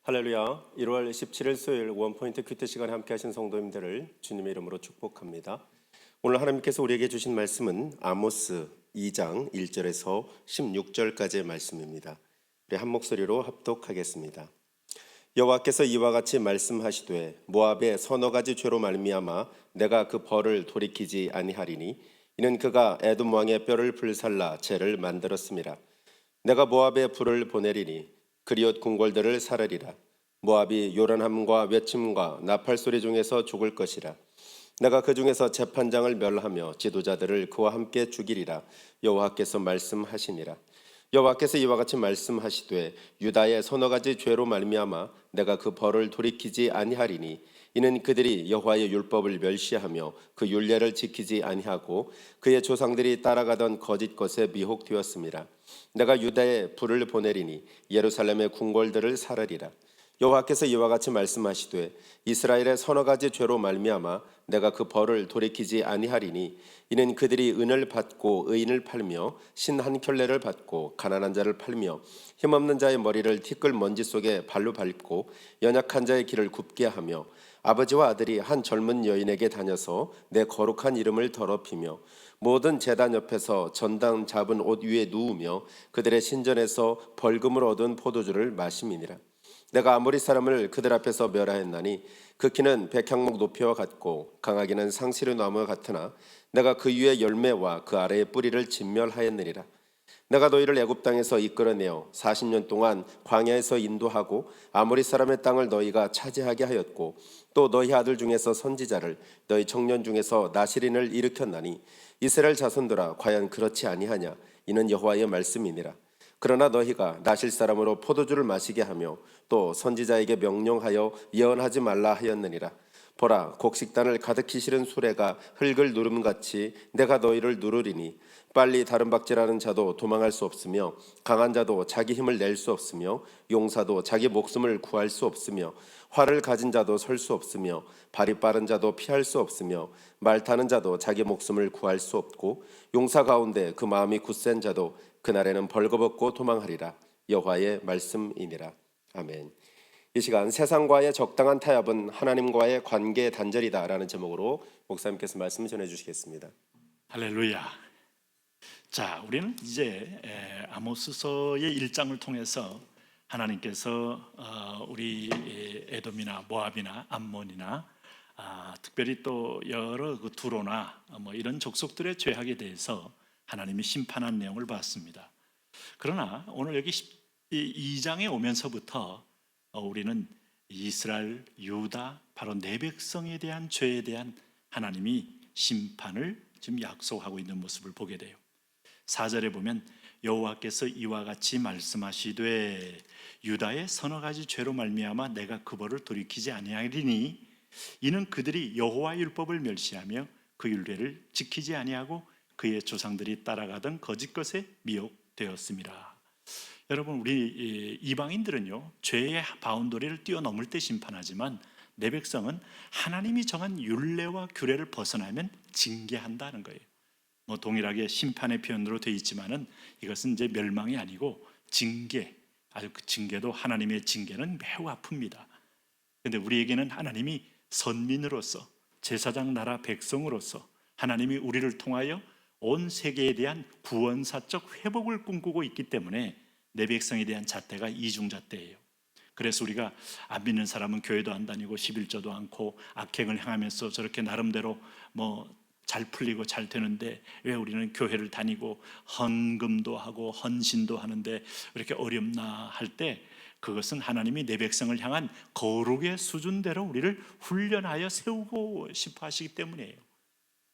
할렐루야. 1월 17일 수요일 원포인트 큐티 시간에 함께 하신 성도님들을 주님의 이름으로 축복합니다. 오늘 하나님께서 우리에게 주신 말씀은 아모스 2장 1절에서 16절까지의 말씀입니다. 우리 한 목소리로 합독하겠습니다. 여호와께서 이와 같이 말씀하시되 모압의 서너 가지 죄로 말미암아 내가 그 벌을 돌이키지 아니하리니 이는 그가 에돔 왕의 뼈를 불살라 죄를 만들었음이라. 내가 모압에 불을 보내리니 그리옷 궁궐들을 사르리라. 모압이 요란함과 외침과 나팔 소리 중에서 죽을 것이라. 내가 그 중에서 재판장을 멸하며 지도자들을 그와 함께 죽이리라. 여호와께서 말씀하시니라. 여호와께서 이와 같이 말씀하시되 유다의 서너 가지 죄로 말미암아 내가 그 벌을 돌이키지 아니하리니 이는 그들이 여호와의 율법을 멸시하며 그 율례를 지키지 아니하고 그의 조상들이 따라가던 거짓 것에 미혹되었음이라. 내가 유다에 불을 보내리니 예루살렘의 궁궐들을 사르리라. 여호와께서 이와 같이 말씀하시되 이스라엘의 서너 가지 죄로 말미암아 내가 그 벌을 돌이키지 아니하리니 이는 그들이 은을 받고 의인을 팔며 신 한 켤레를 받고 가난한 자를 팔며 힘없는 자의 머리를 티끌 먼지 속에 발로 밟고 연약한 자의 길을 굽게 하며 아버지와 아들이 한 젊은 여인에게 다녀서 내 거룩한 이름을 더럽히며 모든 제단 옆에서 전당 잡은 옷 위에 누우며 그들의 신전에서 벌금을 얻은 포도주를 마심이니라. 내가 아모리 사람을 그들 앞에서 멸하였나니 그 키는 백향목 높이와 같고 강하기는 상시르 나무와 같으나 내가 그 위에 열매와 그 아래의 뿌리를 진멸하였느니라. 내가 너희를 애굽 땅에서 이끌어내어 40년 동안 광야에서 인도하고 아모리 사람의 땅을 너희가 차지하게 하였고 또 너희 아들 중에서 선지자를 너희 청년 중에서 나실인을 일으켰나니 이스라엘 자손들아 과연 그렇지 아니하냐. 이는 여호와의 말씀이니라. 그러나 너희가 나실 사람으로 포도주를 마시게 하며 또 선지자에게 명령하여 예언하지 말라 하였느니라. 보라, 곡식단을 가득히 실은 수레가 흙을 누름같이 내가 너희를 누르리니 빨리 다른 박질하는 자도 도망할 수 없으며 강한 자도 자기 힘을 낼 수 없으며 용사도 자기 목숨을 구할 수 없으며 활을 가진 자도 설 수 없으며 발이 빠른 자도 피할 수 없으며 말 타는 자도 자기 목숨을 구할 수 없고 용사 가운데 그 마음이 굳센 자도 그날에는 벌거벗고 도망하리라. 여호와의 말씀이니라. 아멘. 이 시간 세상과의 적당한 타협은 하나님과의 관계 단절이다라는 제목으로 목사님께서 말씀을 전해주시겠습니다. 할렐루야. 자, 우리는 이제 아모스서의 1장을 통해서 하나님께서 우리 에돔이나 모압이나 암몬이나 특별히 또 여러 그 두로나 뭐 이런 족속들의 죄악에 대해서 하나님이 심판한 내용을 봤습니다. 그러나 오늘 여기 2장에 오면서부터 우리는 이스라엘, 유다, 바로 내 백성에 대한 죄에 대한 하나님이 심판을 지금 약속하고 있는 모습을 보게 돼요. 4절에 보면 여호와께서 이와 같이 말씀하시되 유다의 서너 가지 죄로 말미암아 내가 그 벌을 돌이키지 아니하리니 이는 그들이 여호와의 율법을 멸시하며 그 율례를 지키지 아니하고 그의 조상들이 따라가던 거짓 것에 미혹되었습니다. 여러분, 우리 이방인들은요 죄의 바운더리를 뛰어넘을 때 심판하지만 내 백성은 하나님이 정한 율례와 규례를 벗어나면 징계한다는 거예요. 뭐 동일하게 심판의 표현으로 되어 있지만은 이것은 이제 멸망이 아니고 징계, 아주 그 징계도 하나님의 징계는 매우 아픕니다. 그런데 우리에게는 하나님이 선민으로서 제사장 나라 백성으로서 하나님이 우리를 통하여 온 세계에 대한 구원사적 회복을 꿈꾸고 있기 때문에 내 백성에 대한 잣대가 이중잣대예요. 그래서 우리가 안 믿는 사람은 교회도 안 다니고 11조도 않고 악행을 행하면서 저렇게 나름대로 뭐 잘 풀리고 잘 되는데 왜 우리는 교회를 다니고 헌금도 하고 헌신도 하는데 이렇게 어렵나 할 때 그것은 하나님이 내 백성을 향한 거룩의 수준대로 우리를 훈련하여 세우고 싶어 하시기 때문이에요.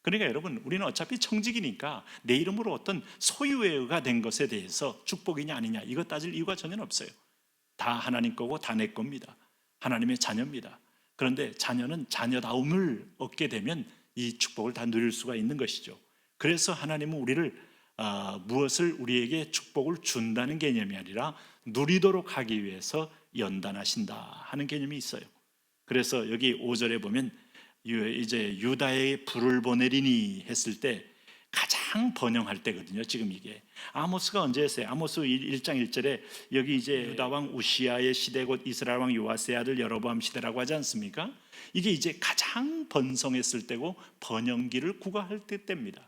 그러니까 여러분, 우리는 어차피 청직이니까 내 이름으로 어떤 소유가 된 것에 대해서 축복이냐 아니냐 이거 따질 이유가 전혀 없어요. 다 하나님 거고 다 내 겁니다. 하나님의 자녀입니다. 그런데 자녀는 자녀다움을 얻게 되면 이 축복을 다 누릴 수가 있는 것이죠. 그래서 하나님은 우리를 무엇을 우리에게 축복을 준다는 개념이 아니라 누리도록 하기 위해서 연단하신다 하는 개념이 있어요. 그래서 여기 5절에 보면 이제 유다에 불을 보내리니 했을 때 가장 번영할 때거든요. 지금 이게 아모스가 언제였어요? 아모스 1장 1절에 여기 이제 유다 왕 우시아의 시대 곧 이스라엘 왕 요아스의 아들 여로보암 시대라고 하지 않습니까? 이게 이제 가장 번성했을 때고 번영기를 구가할 때입니다.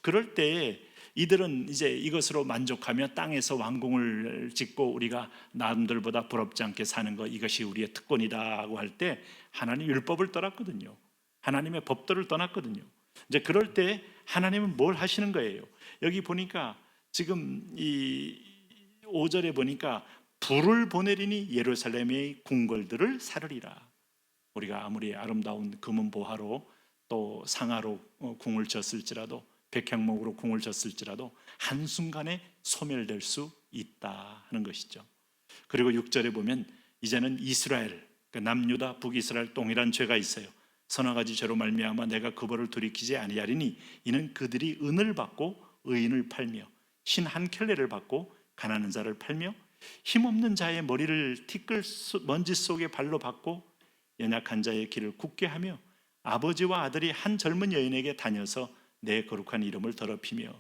그럴 때에 이들은 이제 이것으로 만족하며 땅에서 왕궁을 짓고 우리가 남들보다 부럽지 않게 사는 것, 이것이 우리의 특권이다고 할 때 하나님 율법을 떠났거든요. 하나님의 법도를 떠났거든요. 이제 그럴 때 하나님은 뭘 하시는 거예요? 여기 보니까 지금 이 5절에 보니까 불을 보내리니 예루살렘의 궁궐들을 사르리라. 우리가 아무리 아름다운 금은 보화로 또 상아로 궁을 졌을지라도 백향목으로 궁을 졌을지라도 한순간에 소멸될 수 있다 하는 것이죠. 그리고 6절에 보면 이제는 이스라엘, 남유다 북이스라엘 동일한 죄가 있어요. 선악가지 죄로 말미암아 내가 그 벌을 돌이키지 아니하리니 이는 그들이 은을 받고 의인을 팔며 신 한 켤레를 받고 가난한 자를 팔며 힘없는 자의 머리를 티끌 먼지 속에 발로 받고 연약한 자의 길을 굳게 하며 아버지와 아들이 한 젊은 여인에게 다녀서 내 거룩한 이름을 더럽히며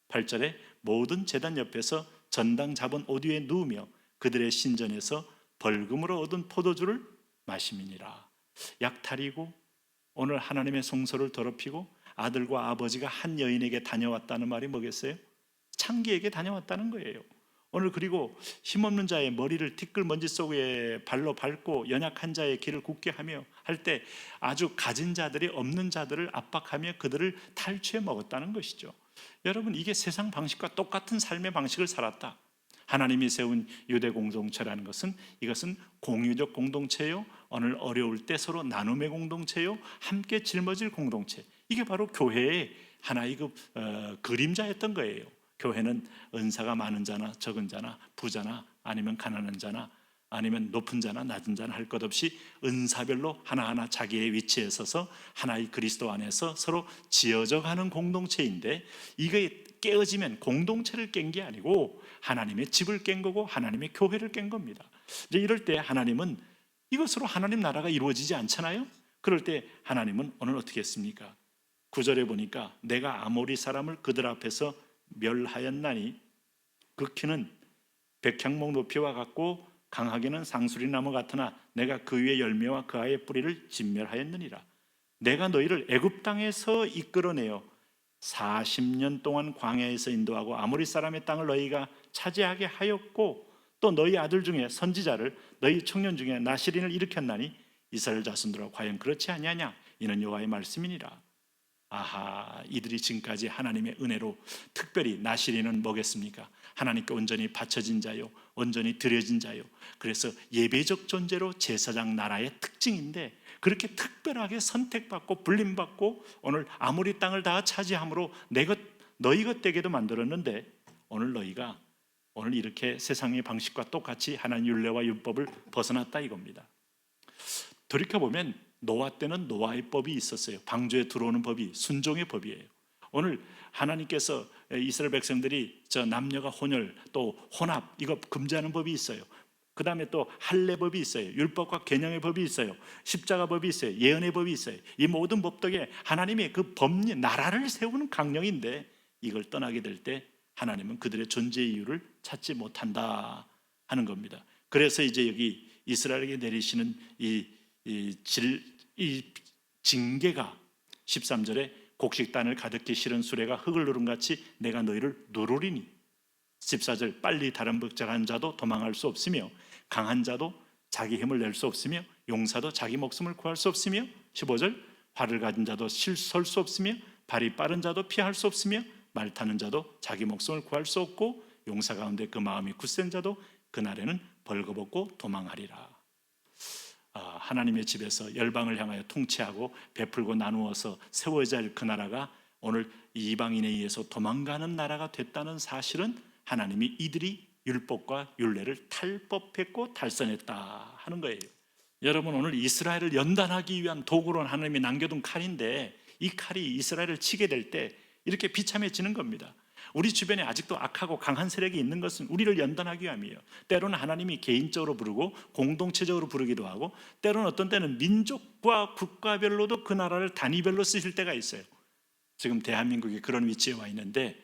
8절에 모든 제단 옆에서 전당 잡은 옷 위에 누우며 그들의 신전에서 벌금으로 얻은 포도주를 마심이니라. 약탈이고 오늘 하나님의 성소를 더럽히고 아들과 아버지가 한 여인에게 다녀왔다는 말이 뭐겠어요? 창기에게 다녀왔다는 거예요. 오늘 그리고 힘없는 자의 머리를 티끌 먼지 속에 발로 밟고 연약한 자의 길을 굳게 하며 할 때 아주 가진 자들이 없는 자들을 압박하며 그들을 탈취해 먹었다는 것이죠. 여러분, 이게 세상 방식과 똑같은 삶의 방식을 살았다. 하나님이 세운 유대 공동체라는 것은 이것은 공유적 공동체요, 오늘 어려울 때 서로 나눔의 공동체요, 함께 짊어질 공동체. 이게 바로 교회의 하나의 그림자였던 거예요. 교회는 은사가 많은 자나 적은 자나 부자나 아니면 가난한 자나 아니면 높은 자나 낮은 자나 할 것 없이 은사별로 하나하나 자기의 위치에 서서 하나의 그리스도 안에서 서로 지어져 가는 공동체인데, 이게 깨어지면 공동체를 깬 게 아니고 하나님의 집을 깬 거고 하나님의 교회를 깬 겁니다. 이제 이럴 때 하나님은 이것으로 하나님 나라가 이루어지지 않잖아요. 그럴 때 하나님은 오늘 어떻게 했습니까? 9절에 보니까 내가 아모리 사람을 그들 앞에서 멸하였나니 그 키는 백향목 높이와 같고 강하게는 상수리나무 같으나 내가 그 위에 열매와 그 아이의 뿌리를 진멸하였느니라. 내가 너희를 애굽 땅에서 이끌어내어 40년 동안 광야에서 인도하고 아모리 사람의 땅을 너희가 차지하게 하였고 또 너희 아들 중에 선지자를 너희 청년 중에 나시린을 일으켰나니 이스라엘 자손들아 과연 그렇지 아니하냐? 이는 여호와의 말씀이니라. 아하, 이들이 지금까지 하나님의 은혜로 특별히 나시린은 뭐겠습니까? 하나님께 온전히 바쳐진 자요, 온전히 드려진 자요. 그래서 예배적 존재로 제사장 나라의 특징인데 그렇게 특별하게 선택받고 불림받고 오늘 아모리 땅을 다 차지함으로 내 것 너희 것 되게도 만들었는데 오늘 너희가 오늘 이렇게 세상의 방식과 똑같이 하나님 율례와 율법을 벗어났다 이겁니다. 돌이켜보면 노아 때는 노아의 법이 있었어요. 방주에 들어오는 법이 순종의 법이에요. 오늘 하나님께서 이스라엘 백성들이 저 남녀가 혼혈 또 혼합 이거 금지하는 법이 있어요. 그 다음에 또 할례법이 있어요. 율법과 계명의 법이 있어요. 십자가 법이 있어요. 예언의 법이 있어요. 이 모든 법 덕에 하나님의 그 법리 나라를 세우는 강령인데 이걸 떠나게 될 때 하나님은 그들의 존재 이유를 찾지 못한다 하는 겁니다. 그래서 이제 여기 이스라엘에게 내리시는 이 징계가 13절에 곡식단을 가득히 실은 수레가 흙을 누른 같이 내가 너희를 누르리니 14절 빨리 다른 복잡한 자도 도망할 수 없으며 강한 자도 자기 힘을 낼 수 없으며 용사도 자기 목숨을 구할 수 없으며 15절 활을 가진 자도 설 수 없으며 발이 빠른 자도 피할 수 없으며 말 타는 자도 자기 목숨을 구할 수 없고 용사 가운데 그 마음이 굳센 자도 그날에는 벌거벗고 도망하리라. 하나님의 집에서 열방을 향하여 통치하고 베풀고 나누어서 세워져야 할 그 나라가 오늘 이방인에 의해서 도망가는 나라가 됐다는 사실은 하나님이 이들이 율법과 율례를 탈법했고 탈선했다 하는 거예요. 여러분, 오늘 이스라엘을 연단하기 위한 도구로 하나님이 남겨둔 칼인데 이 칼이 이스라엘을 치게 될 때 이렇게 비참해지는 겁니다. 우리 주변에 아직도 악하고 강한 세력이 있는 것은 우리를 연단하기 위함이에요. 때로는 하나님이 개인적으로 부르고 공동체적으로 부르기도 하고 때로는 어떤 때는 민족과 국가별로도 그 나라를 단위별로 쓰실 때가 있어요. 지금 대한민국이 그런 위치에 와 있는데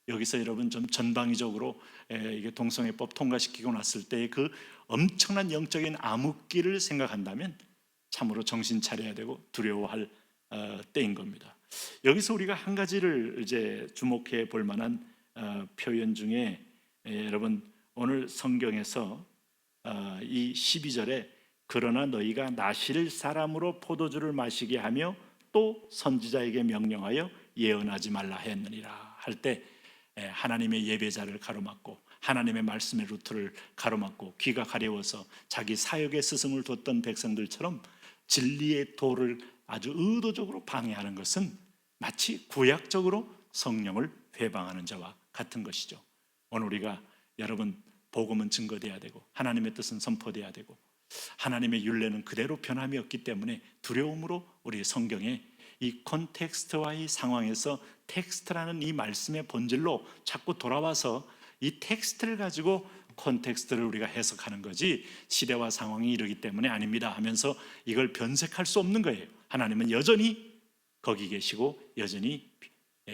여기서 여러분 좀 전방위적으로 이게 동성애법 통과시키고 났을 때 그 엄청난 영적인 암흑기를 생각한다면 참으로 정신 차려야 되고 두려워할 때인 겁니다. 여기서 우리가 한 가지를 이제 주목해 볼 만한 표현 중에 여러분 오늘 성경에서 이 12절에 그러나 너희가 나실 사람으로 포도주를 마시게 하며 또 선지자에게 명령하여 예언하지 말라 했느니라 할 때 하나님의 예배자를 가로막고 하나님의 말씀의 루트를 가로막고 귀가 가려워서 자기 사역의 스승을 뒀던 백성들처럼 진리의 도를 아주 의도적으로 방해하는 것은 마치 구약적으로 성령을 회방하는 자와 같은 것이죠. 오늘 우리가 여러분 복음은 증거돼야 되고 하나님의 뜻은 선포돼야 되고 하나님의 율례는 그대로 변함이 없기 때문에 두려움으로 우리 성경에 이 콘텍스트와 이 상황에서 텍스트라는 이 말씀의 본질로 자꾸 돌아와서 이 텍스트를 가지고 콘텍스트를 우리가 해석하는 거지 시대와 상황이 이르기 때문에 아닙니다 하면서 이걸 변색할 수 없는 거예요. 하나님은 여전히 거기 계시고 여전히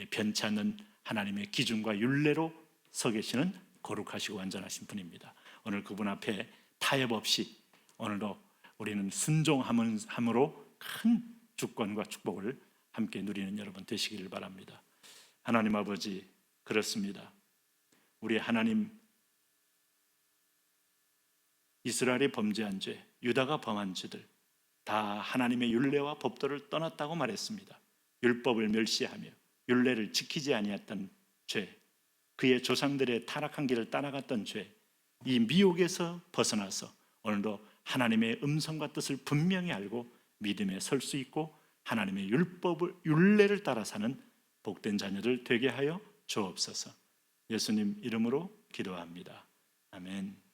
변치 않는 하나님의 기준과 율례로 서 계시는 거룩하시고 완전하신 분입니다. 오늘 그분 앞에 타협 없이 오늘도 우리는 순종함으로 큰 주권과 축복을 함께 누리는 여러분 되시기를 바랍니다. 하나님 아버지, 그렇습니다. 우리 하나님, 이스라엘이 범죄한 죄, 유다가 범한 죄들 다 하나님의 율례와 법도를 떠났다고 말했습니다. 율법을 멸시하며 율례를 지키지 아니했던 죄, 그의 조상들의 타락한 길을 따라갔던 죄, 이 미혹에서 벗어나서 오늘도 하나님의 음성과 뜻을 분명히 알고 믿음에 설 수 있고 하나님의 율례를 따라 사는 복된 자녀들 되게 하여 주옵소서. 예수님 이름으로 기도합니다. 아멘.